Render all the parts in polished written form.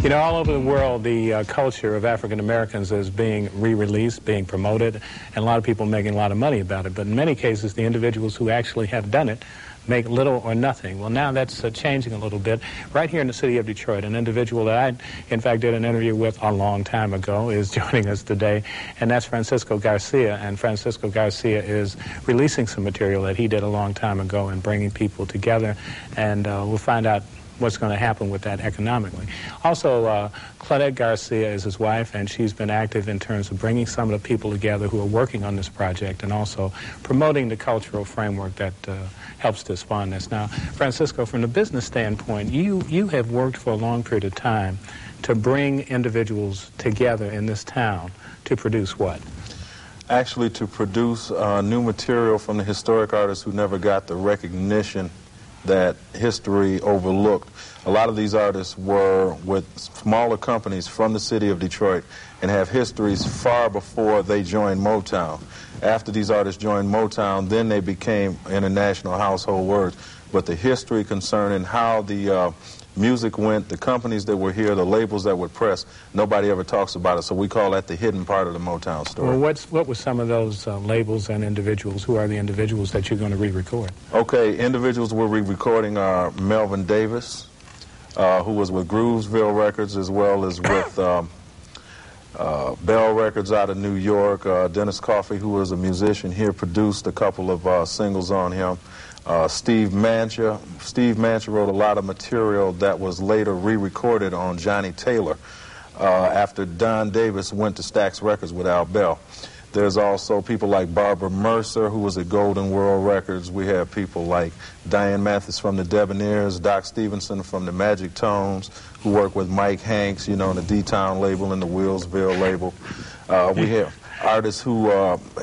You know, all over the world, the culture of African Americans is being re-released, being promoted, and a lot of people making a lot of money about it. But in many cases, the individuals who actually have done it make little or nothing. Well, now that's changing a little bit. Right here in the city of Detroit, an individual that I, in fact, did an interview with a long time ago is joining us today, and that's Francisco Garcia. And Francisco Garcia is releasing some material that he did a long time ago and bringing people together, and we'll find out what's going to happen with that economically. Also, Claudette Garcia is his wife, and she's been active in terms of bringing some of the people together who are working on this project and also promoting the cultural framework that helps to spawn this. Now, Francisco, from the business standpoint, you have worked for a long period of time to bring individuals together in this town to produce what? Actually, to produce new material from the historic artists who never got the recognition that history overlooked. A lot of these artists were with smaller companies from the city of Detroit and have histories far before they joined Motown. After these artists joined Motown, then they became international household words. But the history concerning how the music went, the companies that were here, the labels that would press, nobody ever talks about it. So we call that the hidden part of the Motown story. Well, what were some of those labels and individuals? Who are the individuals that you're going to re-record? Okay, individuals we're re-recording are Melvin Davis, who was with Groovesville Records, as well as with Bell Records out of New York. Dennis Coffey, who was a musician here, produced a couple of singles on him. Steve Mancha. Steve Mancha wrote a lot of material that was later re-recorded on Johnny Taylor after Don Davis went to Stax Records with Al Bell. There's also people like Barbara Mercer, who was at Golden World Records. We have people like Diane Mathis from the Debonaires, Doc Stevenson from the Magic Tones, who worked with Mike Hanks, you know, on the D-Town label and the Willsville label. We have artists who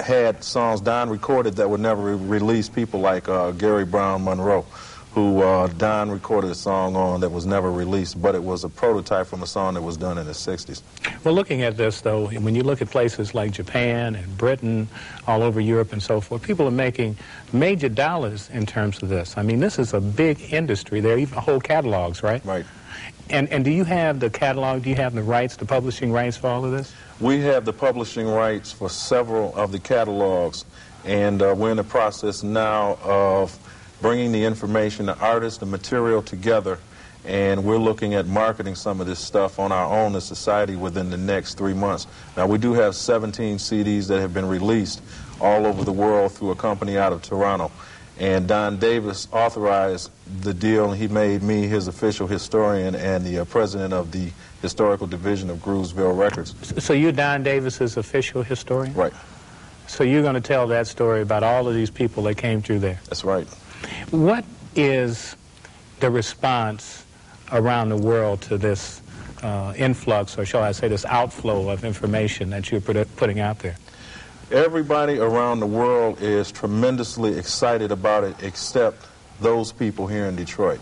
had songs Don recorded that were never released, people like Gary Brown Monroe, who Don recorded a song on that was never released, but it was a prototype from a song that was done in the 60s. Well, looking at this, though, when you look at places like Japan and Britain, all over Europe and so forth, people are making major dollars in terms of this. I mean, this is a big industry. There are even whole catalogs, right? Right. And do you have the catalog, do you have the rights, the publishing rights for all of this? We have the publishing rights for several of the catalogs, and we're in the process now of bringing the information, the artists, the material together, and we're looking at marketing some of this stuff on our own as society within the next 3 months. Now, we do have 17 CDs that have been released all over the world through a company out of Toronto. And Don Davis authorized the deal, and he made me his official historian and the president of the historical division of Groovesville Records. So you're Don Davis's official historian? Right. So you're going to tell that story about all of these people that came through there? That's right. What is the response around the world to this influx, or shall I say this outflow of information that you're putting out there? Everybody around the world is tremendously excited about it, except those people here in Detroit.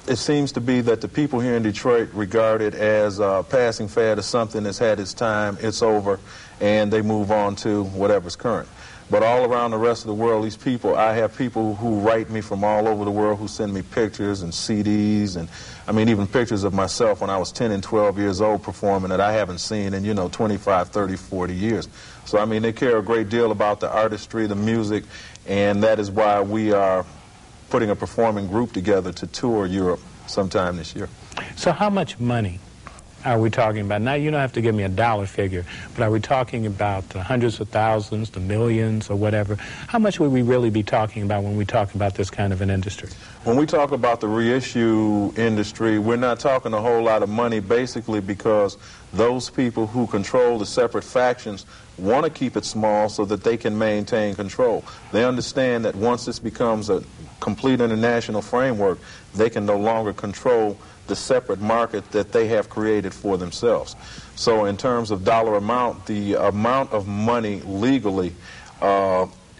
It seems to be that the people here in Detroit regard it as a passing fad, as something that's had its time, it's over, and they move on to whatever's current. But all around the rest of the world, these people, I have people who write me from all over the world who send me pictures and CDs, and I mean even pictures of myself when I was 10 and 12 years old performing that I haven't seen in, 25, 30, 40 years. So I mean, they care a great deal about the artistry, the music, and that is why we are putting a performing group together to tour Europe sometime this year. So how much money are we talking about? Now, you don't have to give me a dollar figure, but are we talking about the hundreds of thousands, the millions, or whatever? How much would we really be talking about when we talk about this kind of an industry? When we talk about the reissue industry, we're not talking a whole lot of money, basically because those people who control the separate factions want to keep it small so that they can maintain control. They understand that once this becomes a complete international framework, they can no longer control the separate market that they have created for themselves. So in terms of dollar amount, the amount of money legally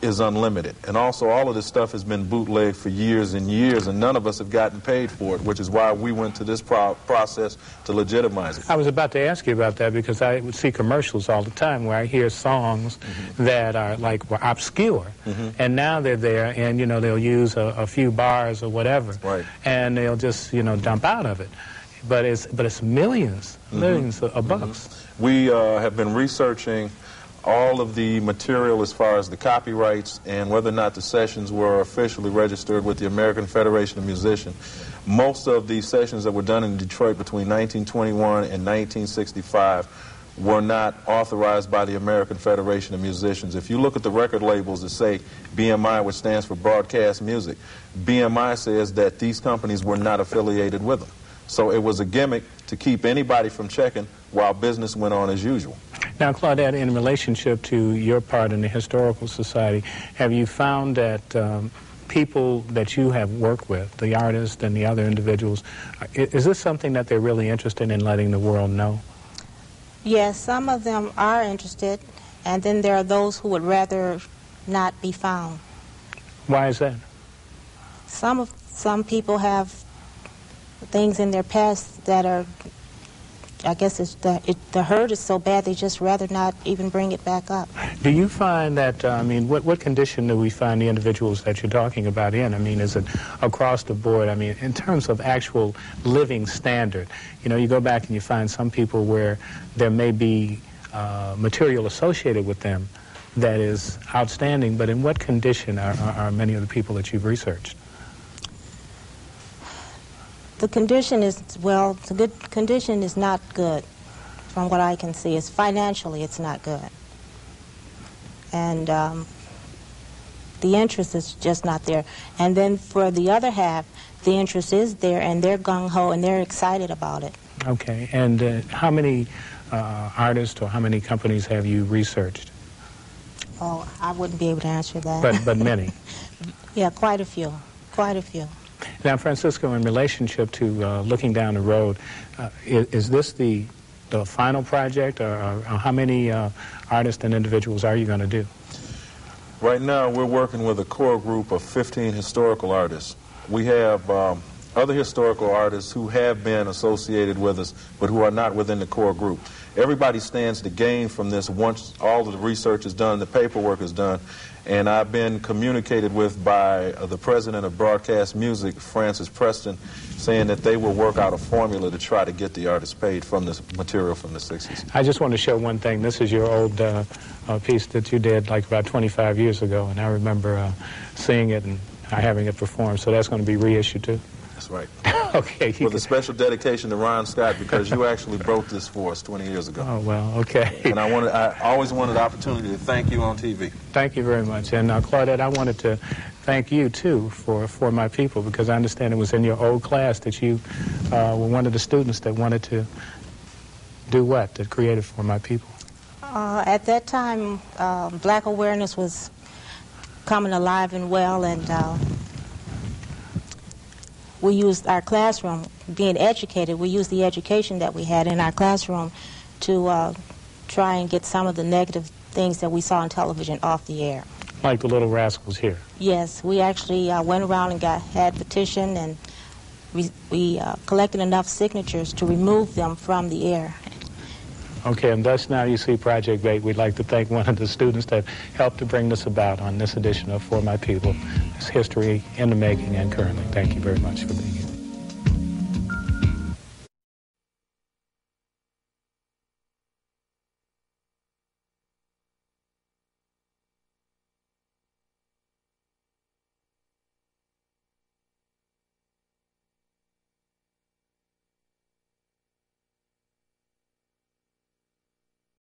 is unlimited. And also all of this stuff has been bootlegged for years and years, and none of us have gotten paid for it, which is why we went to this process to legitimize it. I was about to ask you about that because I would see commercials all the time where I hear songs that are like obscure, and now they're there, and they'll use a few bars or whatever, right, and they'll just dump out of it. But it's millions of bucks. We have been researching all of the material as far as the copyrights and whether or not the sessions were officially registered with the American Federation of Musicians. Most of the sessions that were done in Detroit between 1921 and 1965 were not authorized by the American Federation of Musicians. If you look at the record labels that say BMI, which stands for Broadcast Music, BMI says that these companies were not affiliated with them. So it was a gimmick to keep anybody from checking while business went on as usual. Now, Claudette, in relationship to your part in the Historical Society, have you found that people that you have worked with, the artists and the other individuals, is this something that they're really interested in letting the world know? Yes, some of them are interested, and then there are those who would rather not be found. Why is that? Some people have things in their past that are, I guess the hurt is so bad they just rather not even bring it back up. Do you find that, I mean, what condition do we find the individuals that you're talking about in? I mean, is it across the board? I mean, in terms of actual living standard, you know, you go back and you find some people where there may be material associated with them that is outstanding, but in what condition are many of the people that you've researched? The condition is, well, the good condition is not good, from what I can see. It's financially, it's not good. And the interest is just not there. And then for the other half, the interest is there, and they're gung-ho, and they're excited about it. Okay. And how many artists or how many companies have you researched? Oh, I wouldn't be able to answer that. But many? Yeah, quite a few. Quite a few. Now, Francisco, in relationship to looking down the road, is this the final project, or how many artists and individuals are you going to do? Right now, we're working with a core group of 15 historical artists. We have other historical artists who have been associated with us, but who are not within the core group. Everybody stands to gain from this once all of the research is done, the paperwork is done. And I've been communicated with by the president of Broadcast Music, Francis Preston, saying that they will work out a formula to try to get the artists paid from this material from the 60s. I just want to show one thing. This is your old piece that you did like about 25 years ago, and I remember seeing it and having it performed, so that's going to be reissued too? That's right. Okay. With a special dedication to Ron Scott, because you actually wrote this for us 20 years ago. Oh, well, okay. And I always wanted the opportunity to thank you on TV. Thank you very much. And Claudette, I wanted to thank you, too, for My People, because I understand it was in your old class that you were one of the students that wanted to do what? That created For My People? At that time, black awareness was coming alive and well, and we used our classroom, being educated, we used the education that we had in our classroom to try and get some of the negative things that we saw on television off the air. Like the Little Rascals here? Yes, we actually went around and had petition, and we collected enough signatures to remove them from the air. Okay, and thus now you see Project B.A.I.T. We'd like to thank one of the students that helped to bring this about on this edition of For My People. It's history in the making and currently. Thank you very much for being here.